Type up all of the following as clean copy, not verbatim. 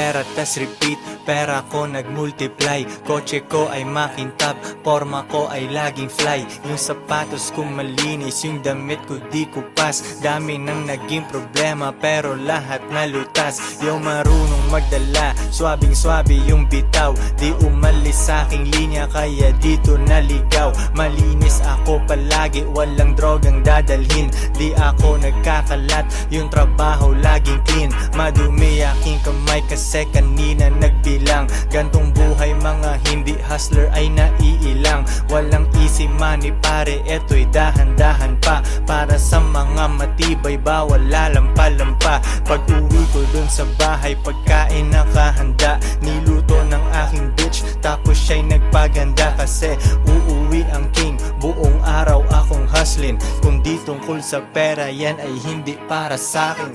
pera tas repeat. Pera ko nagmultiply, kotse ko ay makintab, forma ko ay laging fly. Yung sapatos ko malinis, yung damit ko di kupas. Dami nang naging problema pero lahat nalutas. Yung marunong magdala, swabing swabe yung bitaw. Di umalis sa aking linya kaya dito naligaw. Malinis ako palagi, walang drogang dadalhin. Di ako nagkakalat, yung trabaho laging clean. Madumi aking kamay kasi kanina nagbilang. Gantong buhay mga hindi hustler ay naiilang. Walang easy money pare, eto'y dahan-dahan pa. Para sa mga matibay bawal lalampa-lampa. Pag uwi ko dun sa bahay pagkain nakahanda. Niluto ng aking bitch tapos siya'y nagpaganda. Kasi uuwi ang king, buong araw akong hustlin. Kung di tungkol sa pera yan ay hindi para sa'kin.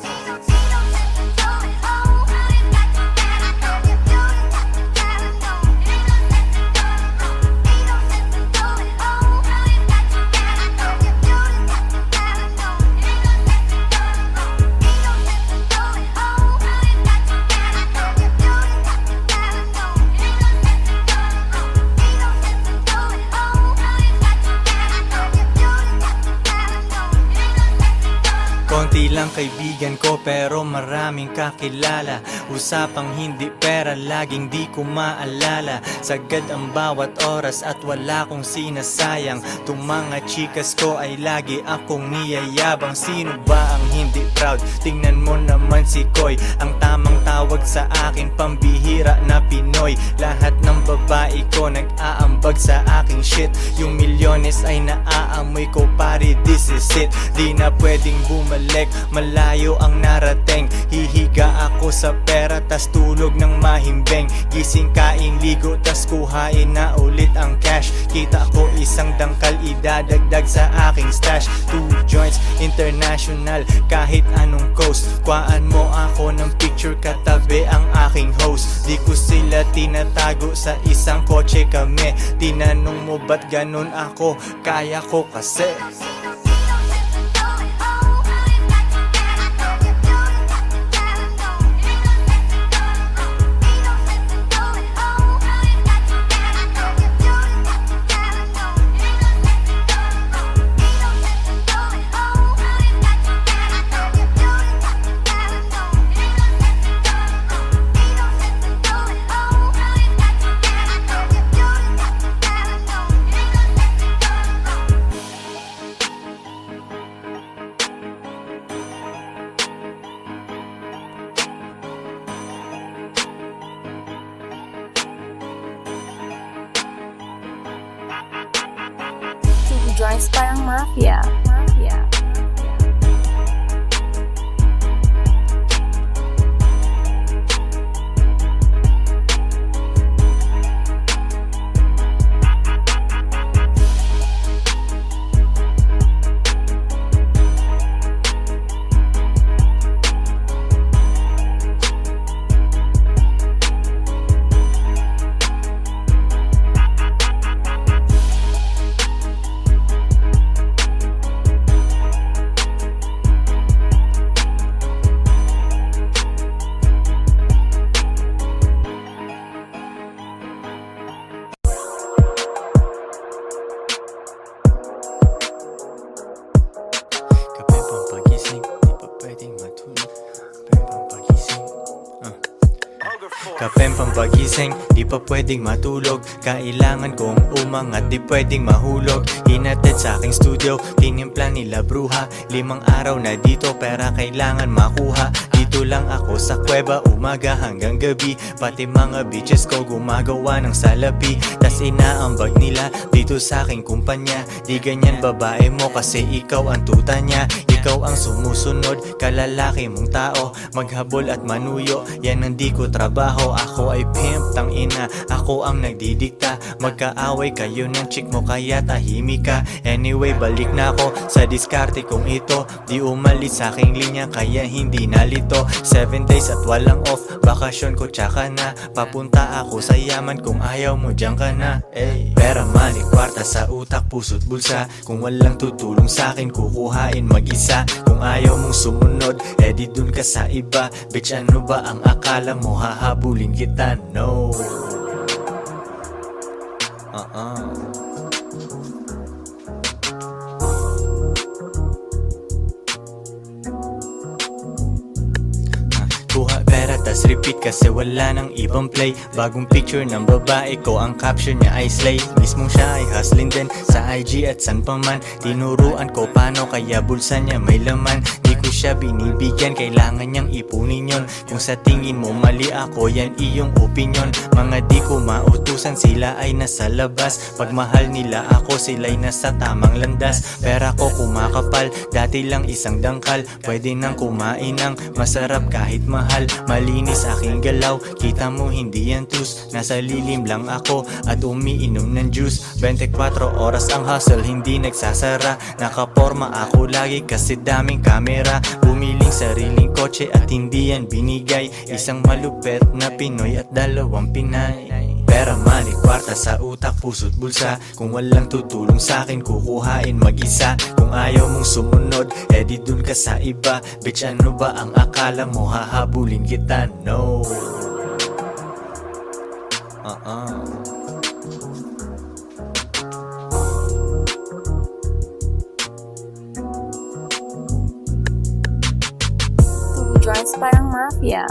Konti lang kaibigan ko pero maraming kakilala. Usapang hindi pera laging di ko maalala. Sagad ang bawat oras at wala kong sinasayang. Tung mga chikas ko ay lagi akong niyayabang. Sino ba ang hindi proud? Tingnan mo naman si Koy. Ang tamang tawag sa akin pambihira na Pinoy. Lahat ng babae ko nag-aambag sa aking shit. Yung milyones ay naaamoy ko pare, this is it. Di na pwedeng bumalik, malayo ang narating. Hihiga ako sa pera tas tulog ng mahimbing. Gising kain ligo tas kuhain na ulit ang cash. Kita ko isang dangkal idadagdag sa aking stash. 2 joints international kahit anong coast. Kuhaan mo ako ng picture katabi ang aking host. Di ko sila tinatago sa isang kotse kami. Tinanong mo ba't ganun ako? Kaya ko kasi. Joints parang mafia. Kapeng pampagising, di pa pwedeng matulog. Kailangan kong umangat, di pwedeng mahulog. Hinatid sa aking studio, tinimpla nila bruha. 5 araw na dito, pera kailangan makuha. Dito lang ako sa kuweba, umaga hanggang gabi. Pati mga bitches ko gumagawa ng salapi. Tas inaambag nila dito sa aking kumpanya. Di ganyan babae mo kasi ikaw ang tuta niya. Ikaw ang sumusunod, kalalaki mong tao. Maghabol at manuyo, yan ang di ko trabaho. Ako ay pimp, tang ina, ako ang nagdidikta. Magkaaway kayo ng chick mo kaya tahimik ka. Anyway, balik na ako sa diskarte kong ito. Di umalis sa aking linya kaya hindi nalito. 7 days at walang off, bakasyon ko tsaka na. Papunta ako sa yaman kung ayaw mo diyan ka na. Pera, money, kwarta sa utak, puso't bulsa. Kung walang tutulong sa akin, kukuhain mag-isa. isa. Kung ayaw mong sumunod, di dun ka sa iba. Bitch, ano ba ang akala mo? Hahabulin kita, no. Kuha pera tas repeat kasi wala nang ibang play. Bagong picture ng babae ko, ang caption niya ay slay. Mismong siya ay hustling din sa IG at san pa man. Tinuruan ko paano kaya bulsa niya may laman. Di ko siya binibigyan, kailangan niyang ipunin yon. Kung sa tingin mo mali ako, yan iyong opinion. Mga di ko mautusan, sila ay nasa labas. Pag mahal nila ako, sila'y nasa tamang landas. Pera ko kumakapal, dati lang isang dangkal. Pwede nang kumain ng masarap kahit mahal. Malinis aking galaw, kita mo hindi yan tus. Nasa lilim lang ako at umiinom ng juice. 24 oras ang hustle, hindi nagsasara. Nakaporma ako lagi kasi daming kamera. Bumiling sariling kotse at hindi yan binigay. Isang malupet na Pinoy at 2 Pinay. Pera, money, kwarta sa utak, puso't bulsa. Kung walang tutulong sa'kin, kukuhain mag-isa. Kung ayaw mong sumunod, di dun ka sa iba. Bitch, ano ba ang akala mo? Hahabulin kita, no. Who drives parang mafia?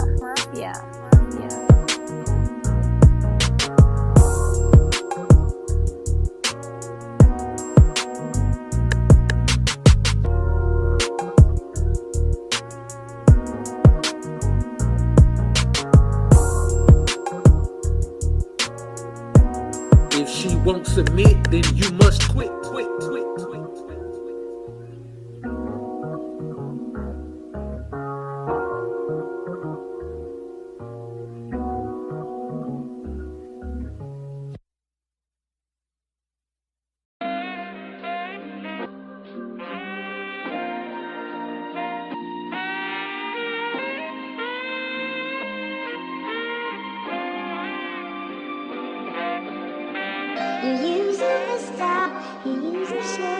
If she won't submit, then you must quit. You use me to stop, you use me show,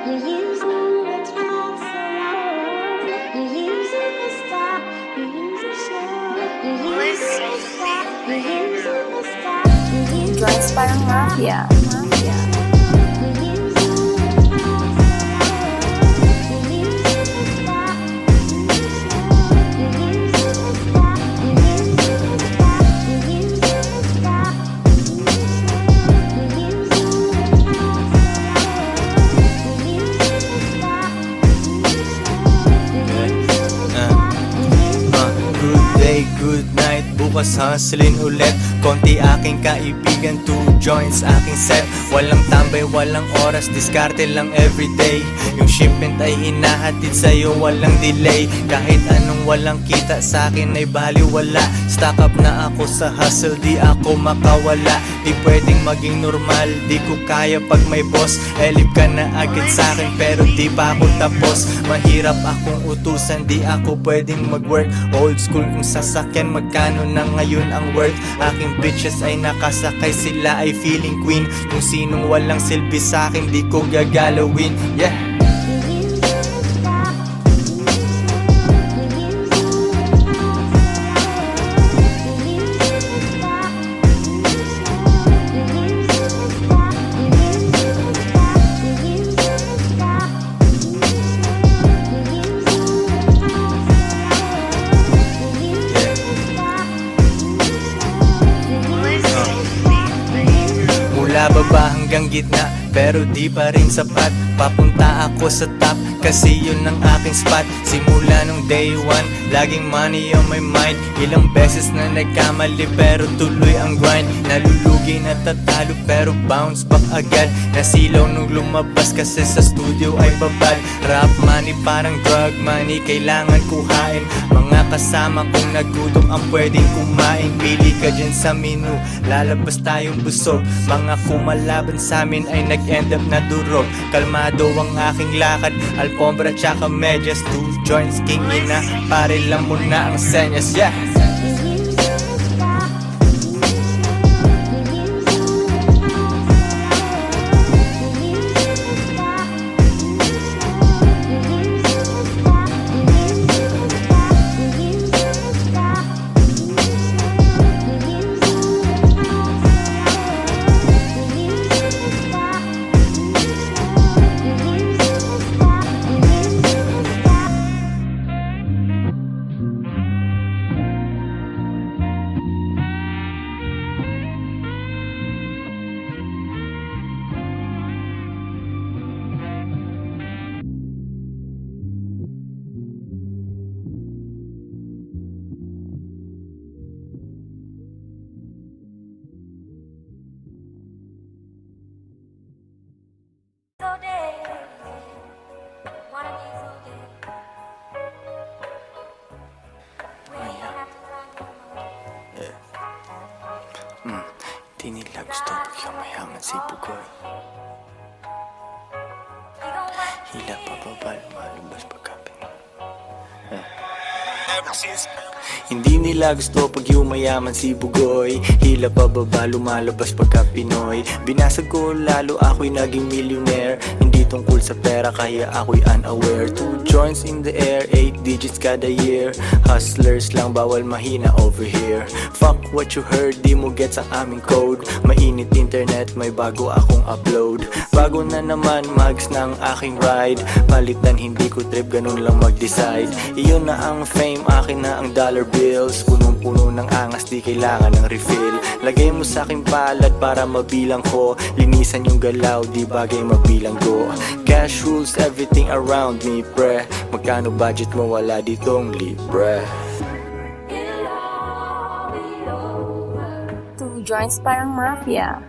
you use me to talk so long. You use me to stop, you use me show, you use me to stop, you use me to stop, you Who use me drives parang mafia? Good night, bukas hustling ulit. Konti aking kaibigan, 2 joints aking set. Walang tambay, walang oras, diskarte lang everyday. Yung shipment ay hinahatid sa'yo, walang delay. Kahit anong walang kita sa'kin ay baliwala. Stock up na ako sa hustle, di ako makawala. Di pwedeng maging normal, di ko kaya pag may boss. Elip ka na agad sa'kin pero di pa ako tapos. Mahirap akong utusan, di ako pwedeng mag-work. Old school kung sasakyan, magkano na ngayon ang worth. Aking bitches ay nakasakay, sila ay feeling queen. Kung sinong walang silbi sa'kin, di ko gagalawin. Yeah. Mula baba hanggang gitna, pero di pa rin sapat. Papunta ako sa top, kasi yun ang aking spot. Simula nung day one, laging money on my mind. Ilang beses na nagkamali, pero tuloy ang grind. Nalulugi na tatalo, pero bounce back agad. Nasilaw nung lumabas, kasi sa studio ay babad. Rap money parang drug money, kailangan kuhain. Mga kasama kong nagutom ang pwedeng kumain. Pili ka dyan sa menu, lalabas tayong busog. Mga kumalaban sa amin ay nag-end up na durog. Kalmado ang aking lakad, alfombra tsaka medyas. 2 joints, king ina, pare lang muna ang senyas. Yeah. Di nila gusto pag yung mayaman si Bugoy. Hila pa ba lumalabas pagkapin? Hindi nila gusto pag yumayaman si Bugoy. Hila pa baba lumalabas pagka Pinoy. Binasag ko lalo ako'y naging millionaire. Hindi tungkol sa pera kaya ako'y unaware. 2 joints in the air, 8 digits kada year. Hustlers lang bawal mahina over here. Fuck what you heard, di mo gets ang aming code. Mainit internet, may bago akong upload. Bago na naman mags ng aking ride. Palitan hindi ko trip, ganun lang mag-decide. Iyon na ang fame, akin na ang dollar bills. Punong-puno ng angas, di kailangan ng refill. Lagay mo sa aking palad para mabilang ko. Linisan yung galaw, di bagay mabilang ko. Cash rules everything around me, pre. Magkano budget mo, wala ditong libre. 2 joints parang mafia.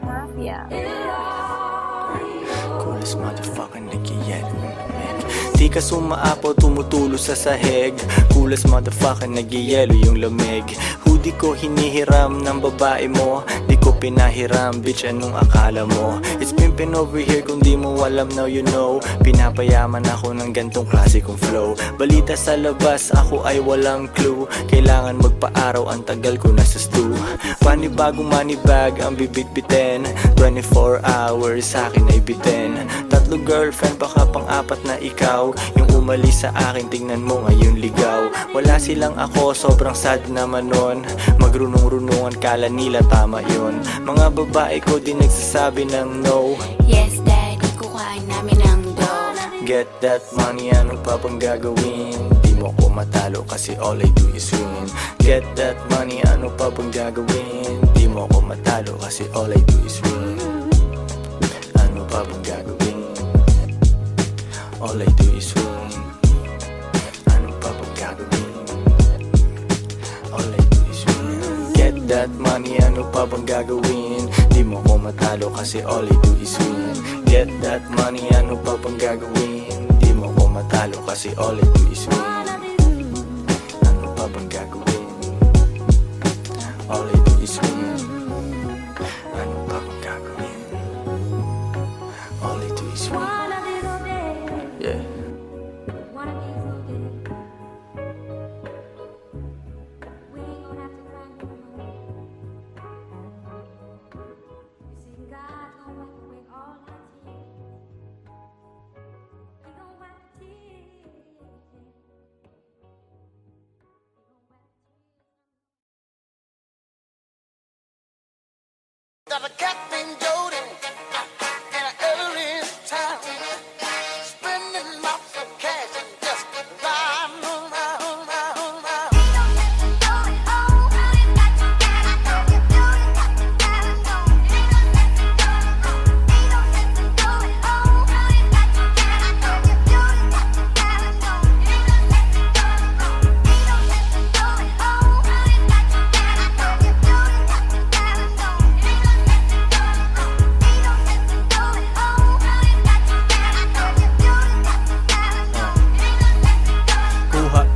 Coolest motherfucker nag-yellow. Di ka sumaapaw, tumutulo sa sahig. Coolest motherfucker, nag-yellow yung lamig. Hoodie ko hinihiram ng babae mo. Di ko pinahiram, bitch, anong akala mo? It's pimpin' over here, kung di mo alam now you know. Pinapayaman ako ng gantong klase kong flow. Balita sa labas, ako ay walang clue. Kailangan magpa-araw, ang tagal ko nasa stew. Panibagong money bag ang bibit-bitin. 24 hours sa akin ay bitin. 3 girlfriend, baka pang-4 na ikaw. Yung umalis sa akin, tingnan mo ngayon ligaw. Wala silang ako, sobrang sad naman nun. Magrunong-runungan, kala nila tama yun. Mga babae ko di nagsasabi ng no. Yes, daddy, kukain namin ang dough. Get that money, ano pa bang gagawin? Di mo ko matalo kasi all I do is win. Get that money, ano pa bang gagawin? Di mo ko matalo kasi all I do is win. Ano pa bang gagawin? All I do is win. Ano pa bang gagawin? All I do is win. Get that money, ano pa bang gagawin? Di mo ko matalo kasi all I do is win. Get that money, ano pa bang gagawin? Di mo ko matalo kasi all I do is win. Ano pa bang gagawin? All I do is win. Ano pa bang gagawin? All I do is win. Yeah. Got a cat named Jody in an early town, spending lots of cash and just riding around.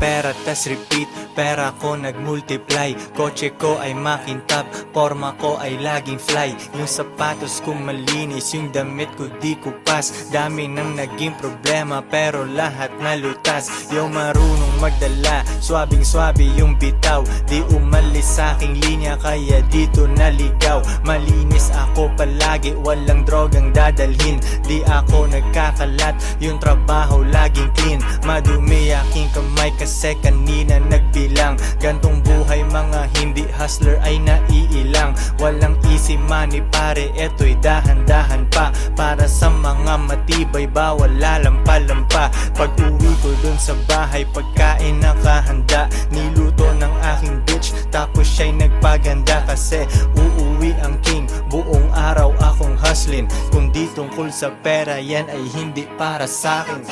Pera tas repeat, pera ko nagmultiply. Kotse ko ay makintab, forma ko ay laging fly. Yung sapatos ko malinis, yung damit ko di kupas. Dami nang naging problema pero lahat nalutas. Yung marunong magdala, swabing-swabe yung bitaw. Di umalis sa aking linya kaya dito naligaw. Malinis ako palagi, walang drogang dadalhin. Di ako nagkakalat, yung trabaho laging clean. Madumi aking kamay kasi kanina nagbilang. Gantong buhay mga hindi hustler ay naiilang. Walang easy money pare, eto'y dahan-dahan pa. Para sa mga matibay bawal lalampa-lampa. Pag uwi ko dun sa bahay pagkain nakahanda. Niluto ng aking bitch tapos siya'y nagpaganda. Kasi uuwi ang king, buong araw akong hustling. Kung di tungkol sa pera yan ay hindi para sa'kin.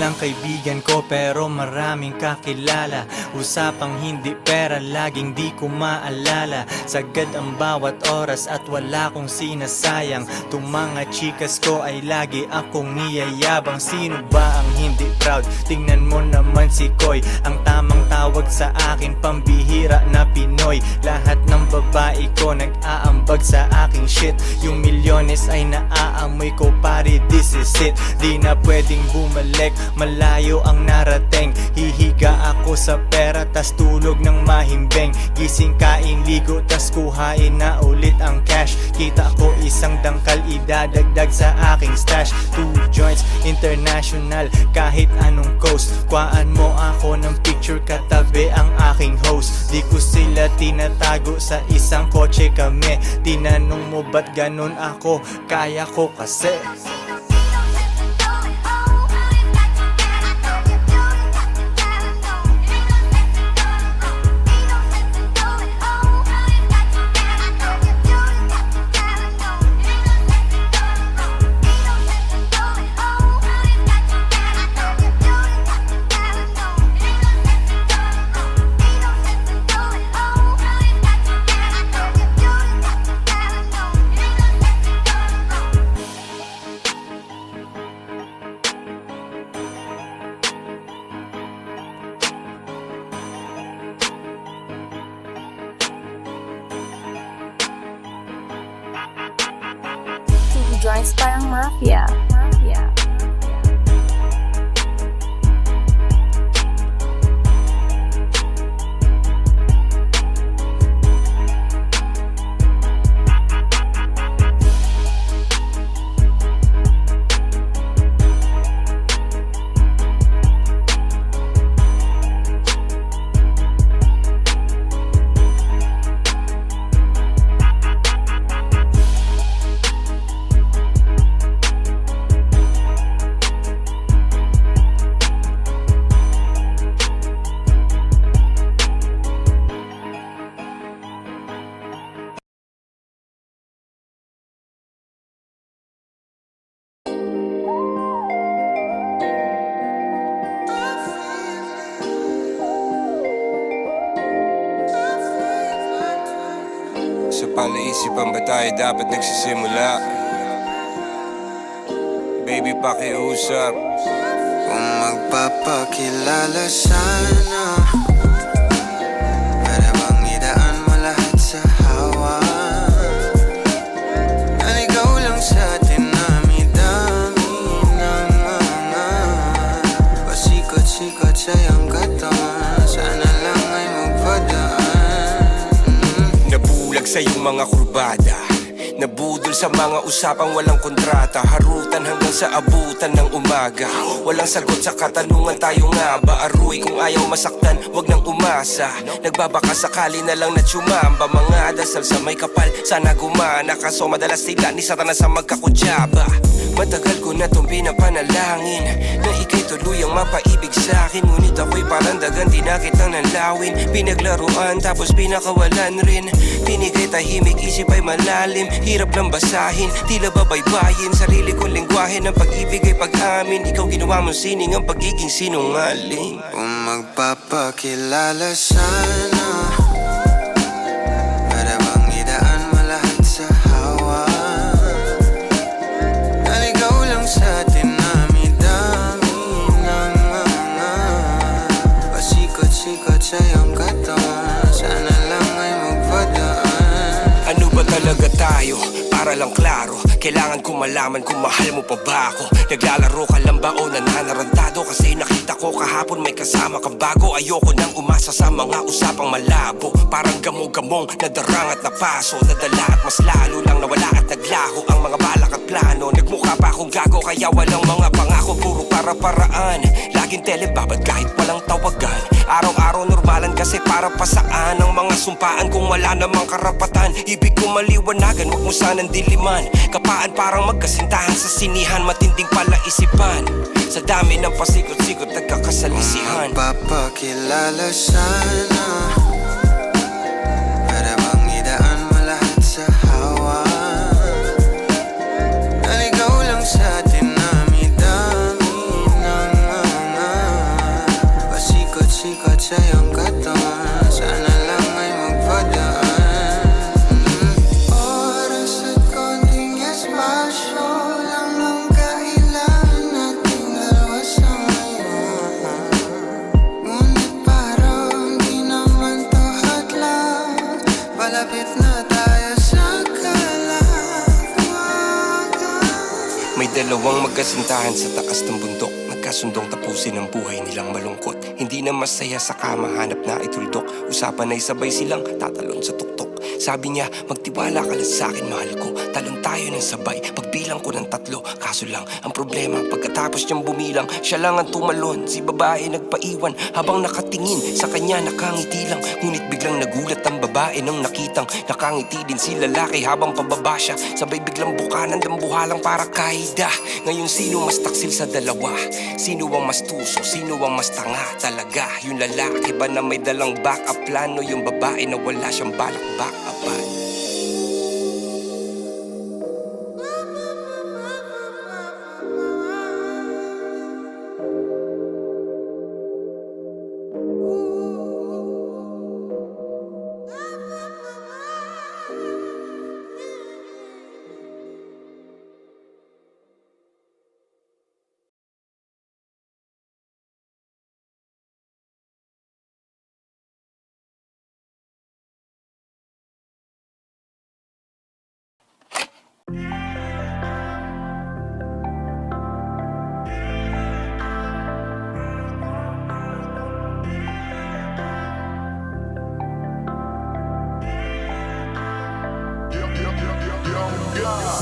lang kaibigan ko pero maraming kakilala. Usapang hindi pera, laging di ko maalala. Sagad ang bawat oras at wala kong sinasayang. Tung mga chikas ko ay lagi akong niyayabang. Sino ba ang hindi proud? Tingnan mo naman si Koy, ang tamang tawag sa akin, pambihira na Pinoy. Lahat ng babae ko nag-aambag sa aking shit. Yung milyones ay naaamoy ko, pare, this is it. Di na pwedeng bumalik, malayo ang narating. Hihiga ako sa pera, tas tulog ng mahimbing. Gising, kain, ligo, tas kuhain na ulit ang cash. Kita ko isang dangkal, idadagdag sa aking stash. 2 joints, international, kahit anong coast. Kuhaan mo ako ng picture, katabi ang aking host. Di ko sila tinatago, sa isang kotse kami. Tinanong mo ba't ganun ako, kaya ko kasi. Joints parang mafia. Sa panaisipan ba tayo dapat nagsisimula? Baby, pakiusap. Kung magpapakilala sana, para bang idaan mo lahat sa hawa. Naligaw lang sa atin, dami-dami ng mga pasikot-sikot sa iyong katawan. Sana lang ay magpadaan. Nabulag sa iyong mga kurbada, nabudol sa mga usapang walang kontrata. Harutan hanggang sa abutan ng umaga. Walang sagot sa katanungan, tayo nga ba aruy? Kung ayaw masaktan, wag nang umasa. Nagbabaka sakali na lang na tsumamba. Mga dasal sa may kapal, sana gumana. Kaso madalas sila ni Satanas sa magkakudyaba. Matagal ko na tong pinapanalangin na ika'y tuluyang mapaibig sa'kin. Ngunit ako'y parang dagan, di na kitang nanlawin. Pinaglaruan tapos pinakawalan rin. Pinigay tahimik, isip ay malalim. Hirap lang basahin, tila babaybayin. Sarili kong lengguwahe ng pag-ibig ay pag-amin. Ikaw ginawa mong sining ang pagiging sinungaling. Kung magpapakilala sana, para bang idaan mo lahat sa hawa. Naligaw lang sa atin, dami-dami ng mga pasikot-sikot sa iyong katawan. Sana lang ay magpadaan. Ano ba talaga tayo? Para lang klaro, kailangan ko malaman kung mahal mo pa ba ako. Naglalaro ka lang ba o nananarantado? Kasi nakita ko kahapon may kasama kang bago. Ayoko nang umasa sa mga usapang malabo. Parang gamo-gamong nadarang at napaso. Nadala at mas lalo lang nawala at naglaho ang mga balak at plano. Nagmukha pa akong gago kaya walang mga pangako. Puro para-paraan, laging telebabad kahit walang tawagan. Araw-araw normalan kasi para pa saan ang mga sumpaan kung wala namang karapatan. Ibig ko maliwanagan, wag mo sanang diliman. Kapaan parang magkasintahan sa sinihan. Matinding palaisipan, sa dami ng pasikot-sikot nagkakasalisihan. Kung magpapakilala sana, para bang idaan mo lahat sa hawa. Naligaw lang sa atin, dami-dami ng mga Palapit na tayo sa kalawakan. May dalawang magkasintahan sa taas ng bundok, nagkasundong tapusin ang buhay nilang malungkot. Hindi na masaya sa kama, hanap na ituldok. Usapan ay sabay silang tatalon sa tuktok. Sabi niya, magtiwala ka lang sa'kin, mahal ko. Talon tayo ng sabay, pagbilang ko ng 3. Kaso lang, ang problema, pagkatapos niyang bumilang, siya lang ang tumalon. Si babae nagpaiwan, habang nakatingin sa kanya nakangiti lang. Ngunit biglang nagulat ang babae nang nakitang nakangiti din si lalaki habang pababa siya. Sabay biglang bukanan ng buhalang para kaida. Ngayon sino mas taksil sa dalawa? Sino ang mas tuso? Sino ang mas tanga talaga? Yung lalaki ba na may dalang backup plan, o yung babae na wala siyang balak backupan?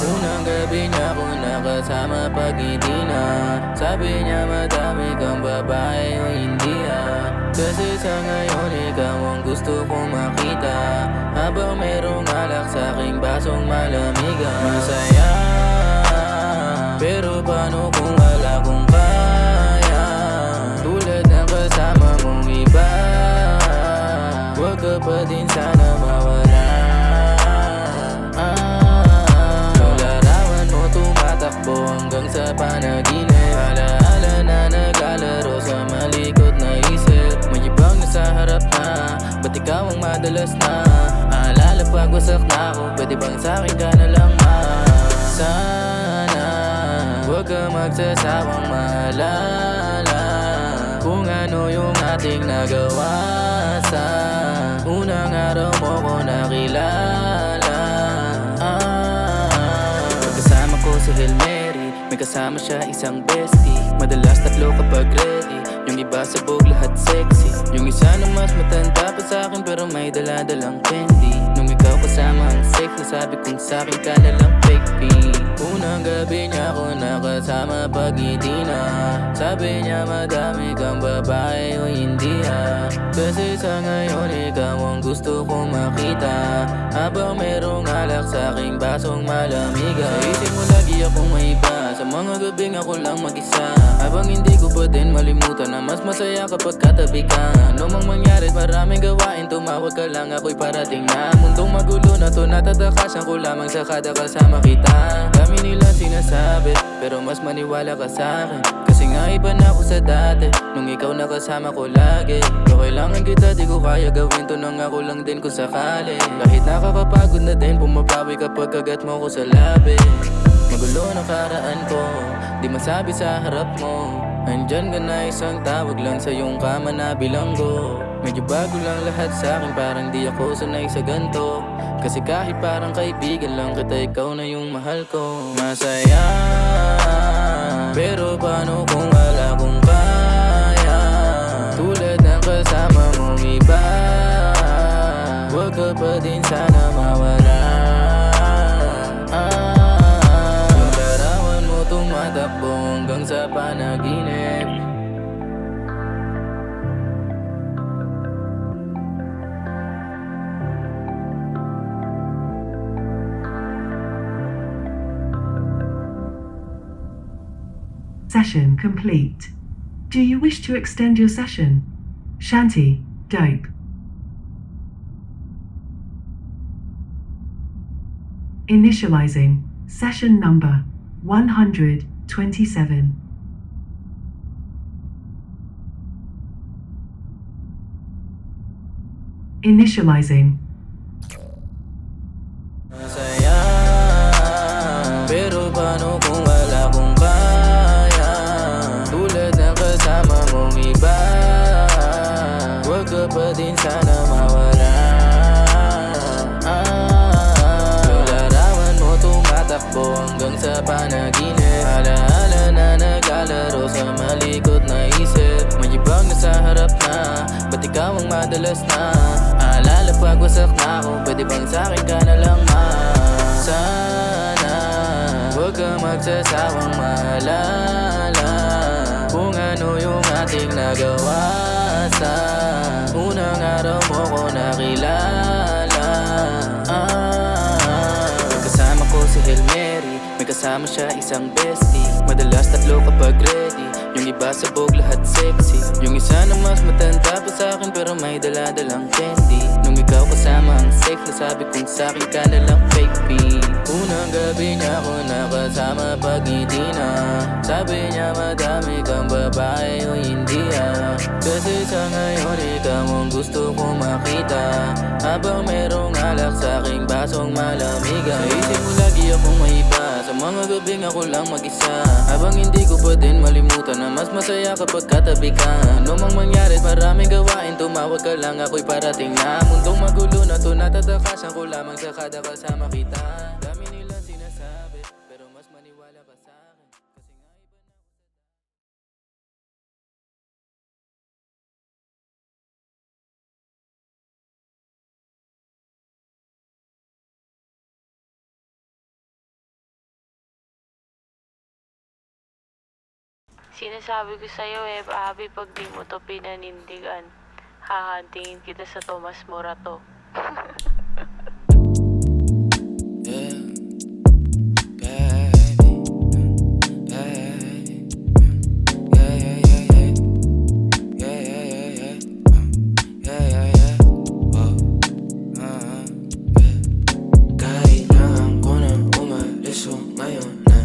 Unang gabi niya ako nakasama pag hindi na. Sabi niya madami kang babae o hindi Kasi sa ngayon ikaw ang gusto kong makita. Habang merong alak sa aking basong malamigan. Masaya, pero paano kung wala kong kaya? Tulad ng kasama mong iba, huwag ka pa din sana mawala. Takbo hanggang sa panaginip. Alaala na naglalaro sa malikot na isip. May ibang nasa harap na, ba't ikaw ang madalas na? Aalala pag wasak na ako, pwede bang sa'kin ka na lang sana huwag ka magsasawang maalala kung ano yung ating nagawa sa unang araw mo ko nakilala. Si Hail Mary, may kasama siya isang bestie. Madalas 3 kapag ready, yung iba sabog lahat sexy. Yung isa na mas matanda pa sa'kin pero may dala-dalang candy. Nung ikaw kasama ang safe, nasabi kong sa'kin ka na lang fake pee. Unang gabi niya ako nakasama pag hindi na. Sabi niya madami kang babae o hindi Kasi sa ngayon ikaw ang gusto kong makita. Habang merong alak sa aking basong malamigan. Sa isip mo lagi akong may iba, sa mga gabing ako lang mag-isa. Habang hindi ko pa din malimutan na mas masaya kapag katabi ka. Ano mang mangyari maraming gawain, tumawag ka lang ako'y parating na. Mundong magulo na to, natatakasan ko lamang sa kada kasama kita. Dami nila sinasabi, pero mas maniwala ka sa'kin. Kasi nga iba na ako sa dati, nung ikaw nakasama ko lagi. Kung kailangan kita, di ko kaya gawin to nang ako lang din kung sakali. Kahit nakakapagod na din, pumapawi kapag kagat mo ko sa labi. Magulo na karaan ko, di masabi sa harap mo. Andyan ka na isang tawag lang sa iyong kama na bilanggo. Medyo bago lang lahat sa'kin, parang di ako sanay sa ganto. Kasi kahit parang kaibigan lang kita, ikaw na yung mahal ko. Masaya, pero paano kung wala kong kaya? Tulad ng kasama mong iba, huwag ka pa din sana mawala. Yung larawan mo tumatakbo hanggang sa panaginip. Session complete. Do you wish to extend your session? Shanty, dope. Initializing session number 127. Initializing. Masaya, pero paano kung wala kong kaya? Tulad ng kasama mong iba, huwag ka pa din sana mawala. habang sa'kin ka na lang sana huwag ka magsasawang maalala kung ano yung ating nagawa sa unang araw mo ko nakilala. Kasama ko si Hail Mary, may kasama siya isang bestie. Madalas tatlo kapag ready, yung iba sabog lahat sexy. Yung isa na mas matanda pa sa'kin pero may dala-dalang candy. Nung ikaw kasama ang safe, nasabi kong sa'kin ka na lang fake pee. Unang gabi niya ako nakasama pag hindi na sabi niya madami kang babae o hindi kasi sa ngayon ikaw ang gusto kong makita habang merong alak sa'king basong malamigan. Sa isip mo lagi akong maiba, sa mga gabing ako lang mag-isa, habang hindi ko pa din malimutan na mas masaya kapag katabi ka. Ano mang mangyari maraming gawain, tumawag ka lang ako'y parating na. Mundong magulo na to, natatakasan ko lamang sa kada kasama kita. Dami nilang sinasabi pero mas maniwala ka sa'kin kasi nga iba na. Sinasabi ko sa'yo Abby, pag di mo to pinanindigan, hahantingin kita sa Tomas Morato. Kailangan ko nang umalis ngayon na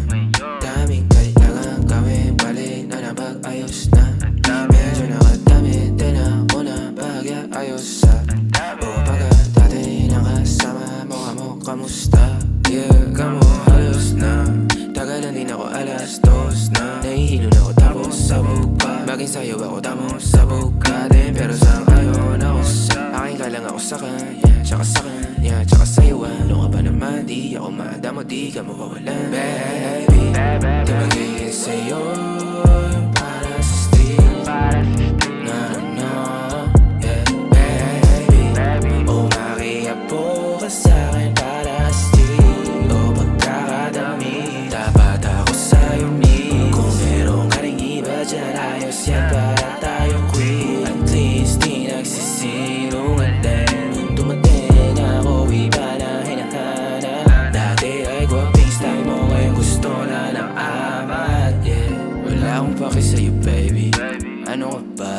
daming kailangan gawin, balik na napag-ayos na. Medyo nakadamit din ako na pag-ayos sa umaga. Dati nakasama mo, kamusta? Yeah, kamo halos na tagalan din ako, alas 2 na. Nahihilo na ako tapos sabog pa, maging sayo ako tapos sabog ka din. Pero sang-ayon ako sa akin ka lang ako sa kanya, tsaka sa kanya, tsaka sa'yo. Ano ka ba naman, di ako madamo, di ka mawawalan. Baby, di magiging sa'yo yung para sa street. No, yeah, baby, umakiapo ka sa'kin para sa street. O pagkakadami, dapat ako sa'yo me. Kung meron ka ring iba dyan, ayos yan para tayo quit. At least di nagsisinungaling. Dumating ako, iba na hinahanap. Dati ay gwaping style mo, ngayon gusto na ng amat. Yeah, wala akong paki sa'yo baby, ano ka ba?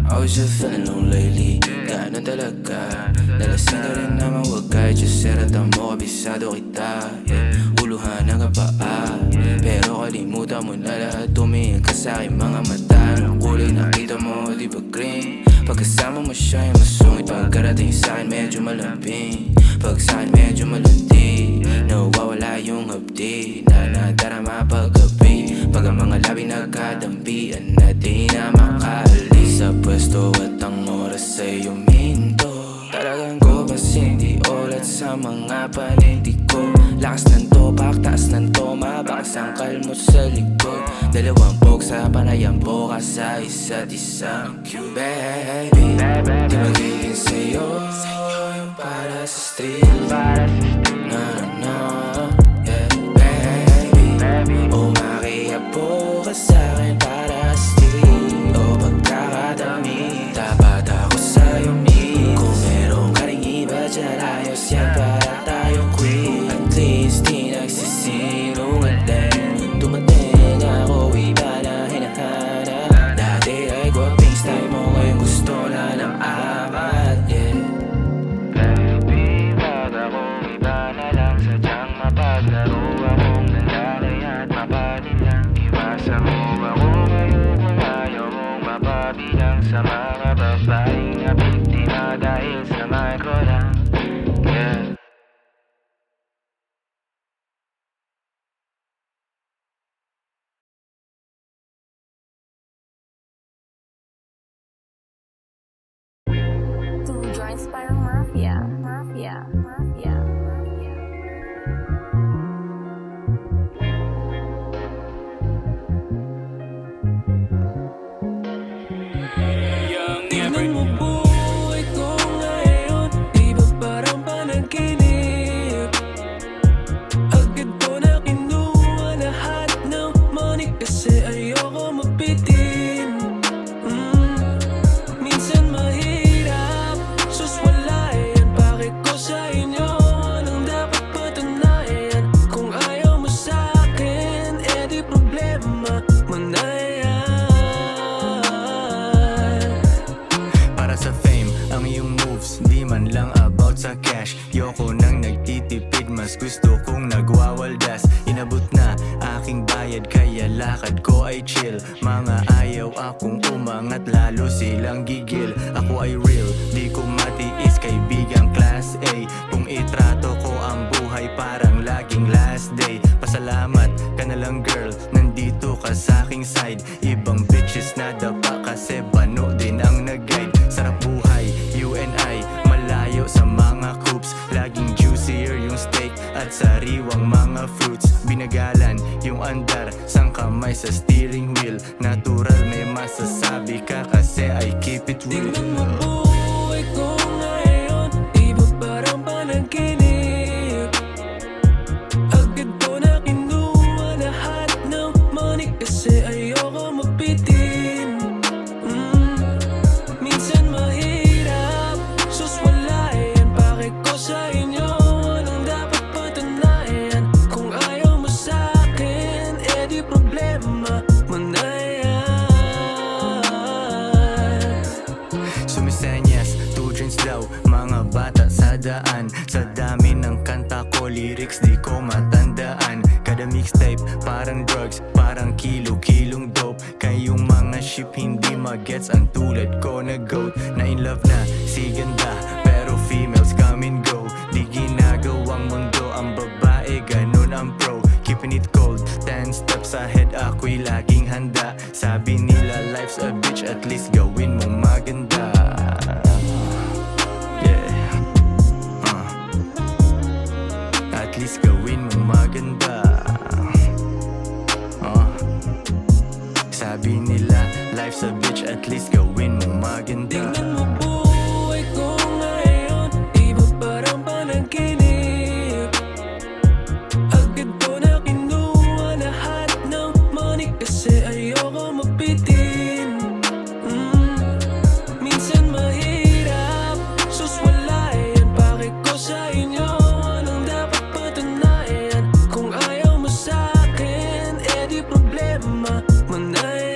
I was just feeling low lately, ganun talaga. Nalasing ka rin naman, wag kahit just seratan mo, kabisado kita. Yeah, uluhan ang kapaa, pero kalimutan mo na lahat. Tumingin ka sa'kin mga mata, ang kulay nakita mo, di ba green? Pagkasama mo siya yung masungit, pagkarating sa'kin medyo malambing. Pag sa'kin medyo malandi, nawawala yung hapdi na nadarama paggabi. Pag ang mga labi nagkadampian na di na makaalis sa pwesto at ang oras ay uminto. Talagang ko bas hindi ulat sa mga panindig ko. Lakas ng topak, taas ng toma, baka sangkal mo sa likod. Dalawang pog sa panayang boka sa isa't isa. Baby, di magiging sa'yo yung para sa street. No, yeah, baby, umakiapo ka sa'kin para sa street. O pagkakadami, dapat ako sa'yo me. Kung meron ka ring iba dyan, ayos yan para tayo quit. At least di nagsisinungaling. Dumating ako, iba na hinahanap. Dati ay gwaping style mo, ngayon gusto na ng amat. Yeah, baby, wag akong iba na lang. Sadyang mapaglaro akong nalalay at mapanin lang. Iwasan mo ako ngayon kung ayaw mong mapabilang sa mga babaeng na biktima dahil sa micro lang. Yeah. about sa cash. Yoko nang nagtitipid, mas gusto kong nagwawaldas. Inabot na aking bayad kaya lakad ko ay chill. Mga ayaw akong umangat, lalo silang gigil. Ako ay real, di ko matiis, kaibigang class A. Kung itrato ko ang buhay parang laging last day. Pasalamat ka na lang girl, nandito ka sa aking side. Ibang bitches na dapa kasi bano din ang nag-guide. Sarap buhay, you and I, malayo sa mga coops. Laging juicier yung steak at sariwang mga fruits. Binagalan yung andar, sang kamay sa steering wheel. Natural may masasabi ka kasi I keep it real. Tingnan mo buhay ko ngayon, di ba parang panaginip? Agad ko na kinuha lahat ng money kasi ayoko mabitin. Minsan mahirap, sus wala yan. Bakit ko sa inyo anong dapat patunayan? Kung ayaw mo sa'kin, di problema mo na yan. Sumisenyas, 2 drinks daw, mga bata sa daan. Sa dami ng kanta ko, lyrics di ko matandaan. Kada mixtape, parang drugs, parang kilo-kilong dope. Kayong mga ship hindi magets ang tulad ko na goat. Na in love na, si ganda, pero females come and go. Di ginagawang mundo ang babae, ganun ang pro. Keeping it cold, 10 steps ahead, ako'y laging handa. Sabi nila life's a bitch, at least gawin mong maganda. At least gawin mong maganda. Sabi nila life's a bitch, at least gawin mong maganda. Tingnan mo buhay ko ngayon, di ba parang panaginip? Agad ko na kinuha lahat ng money kasi ayoko mabitin. Minsan mahirap, sus wala yan. Bakit ko sa inyo anong dapat patunayan? Kung ayaw mo sa'kin, di problema mo na yan.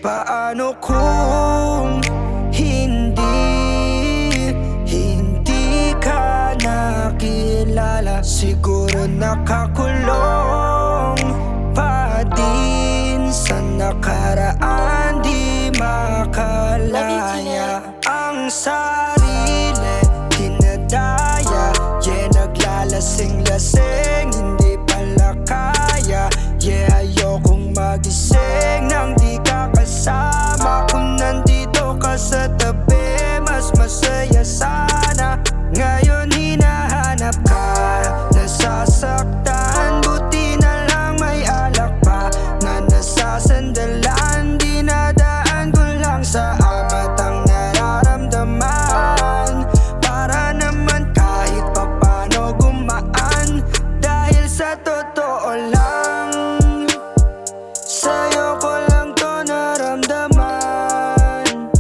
Paano kung hindi ka nakilala? Siguro nakakulong pa din sa nakaraan, di makalaya ang sarili, dinadaya. Yeah, naglalasing-lasing, hindi pala kaya. Yeah, ayokong magising nang di ka kasama. Kung nandito ka sa tabi, mas masaya sana. Ngayon hinahanap ka, nasasaktan. Buti na lang may alak pa na nasasandalan. Dinadaan ko lang sa amat ang nararamdaman, para naman kahit papano gumaan. Dahil sa totoo lang, sa'yo ko lang to naramdaman.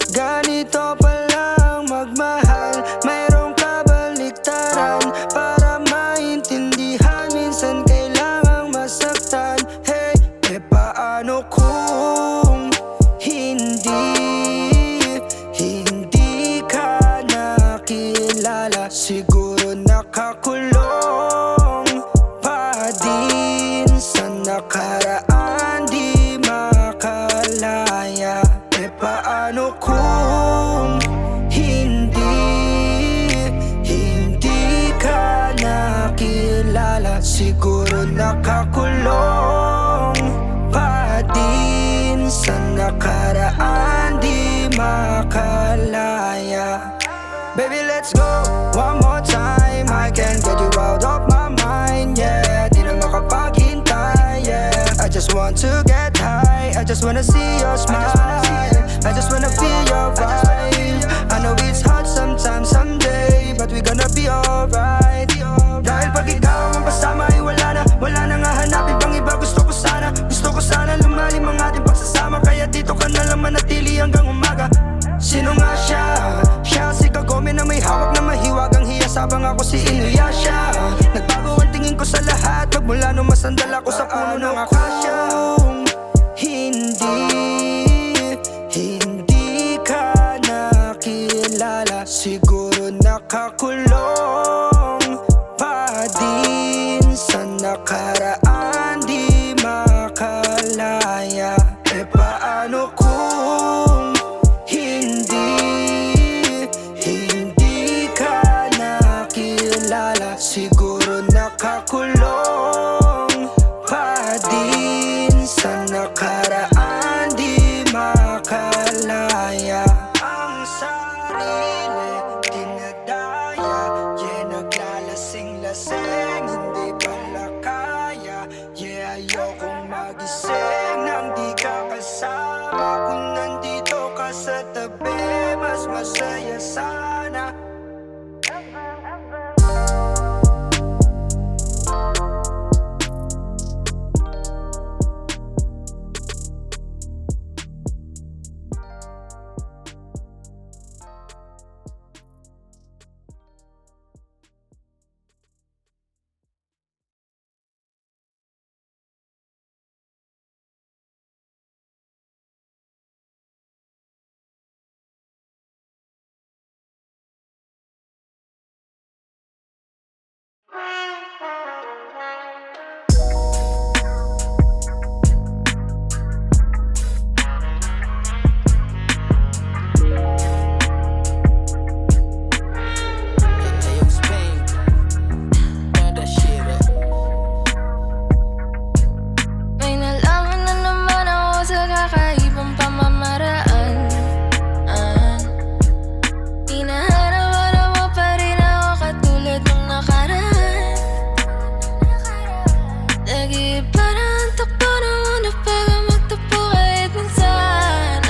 Ganito palang magmahal, mayroong kabaliktaran. Para maintindihan, minsan kailangang masaktan. Hey, paano kung hindi ka nakilala? Siguro nakakulong pa din sa nakaraan, di makalaya. Paano kung hindi ka nakilala? Siguro nakakulong let's go one more time. I can't get you out of my mind, yeah. Di na makapaghintay, yeah. I just want to get high, I just wanna see your smile, I just wanna feel your vibe. I know it's hard sometimes, someday, but we gonna be alright. Dahil pag ikaw ang kasama ay wala nang hahanapin pang iba. Gusto ko sana lumalim ang ating pagsasama. Kaya dito ka na lang manatili hanggang umaga. Sino nga siya? Siya si Kagome na may hawak na mahiwagang hiyas, habang ako si Inuyasha. Nagbago ang tingin ko sa lahat magmula nung masandal ako sa puno ng akasya. Hindi ka nakilala, siguro nakakulong pa din sa nakaraan, di makalaya. E paano kung hindi ka nakilala, siguro nakakulong pa din sa nakaraan, di makalaya. Ang sarili dinadaya, yeah, naglalasing-lasing, hindi pala kaya. Yeah, ayokong magising nang di ka kasama. Kung nandito ka sa tabi, mas masaya sana. May nalaman na naman ako sa kakaibang pamamaraan. Hinahanap mo pa rin ako katulad ng nakaraan. Nag-iiba na ang takbo ng mundo bago magtapos kahit minsan.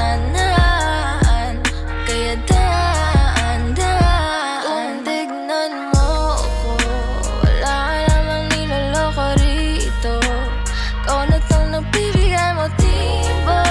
Kaya daan-daan, kung tignan mo ko, wala ka namang niloloko rito. Ikaw na tong nagbibigay motibo,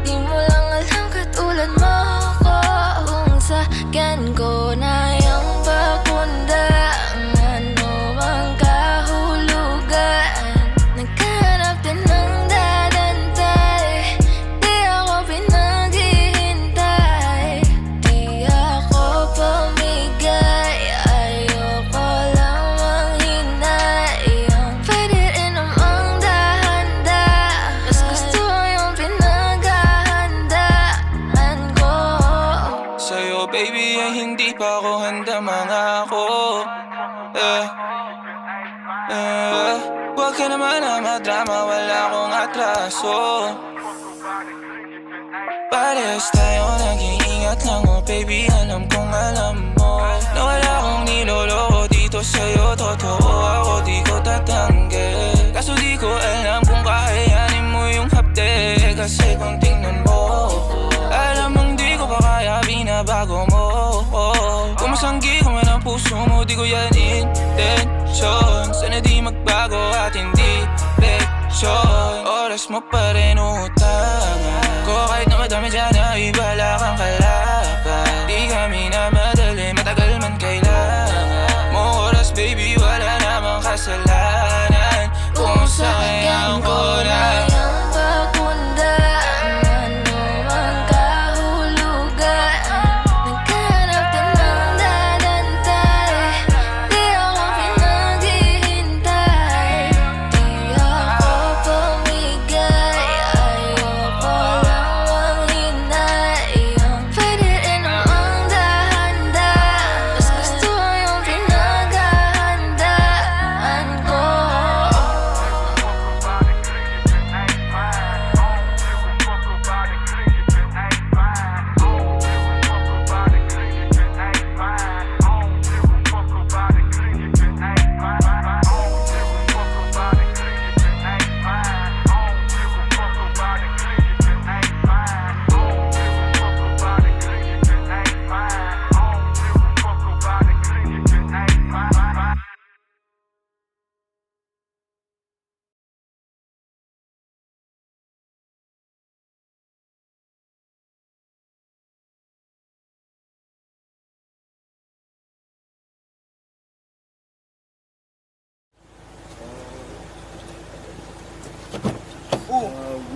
di mo lang alam katulad mo ko. Kung sa'kin ko na yung pagkunda, ang ano bang kahulugan. Naghanap din ng dadantay, di ako pinaghihintay. Di ako pumigay, ayoko lang manghinayang. Pwede rin namang dahan-dahan, mas gusto ko yung pinaghahandaan ko. Sa'yo baby ay hindi pa ako handa mangako. Huwag ka naman na madrama, wala akong atraso. Parehas tayo nag-iingat lang, oh baby, alam kong alam mo na wala akong niloloko dito sa'yo, totoo ako, di ko tatanggi. Kaso di ko alam kung kakayanin mo yung hapde, kasi kung tingnan mo, alam mong di ko pa kaya, binabago mo. Kung masanggi ko man ang puso mo, di ko yan intention. Sana di magbago at hindi leksyon. Oras mo pa rin utangan ko, kahit na madami dyan na ibala kang kalaban. Di kami na madali, matagal man kailangan mo oras baby, wala namang kasalanan. Kung sayang ko na yung pagkunda, ang ano mang kahulugan. Naghanap din ng dadantay, di ako pinaghihintay. Di ako pumigay, ayoko lang manghinayang. Pwede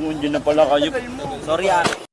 Nandiyan na pala kayo. Sorry ah.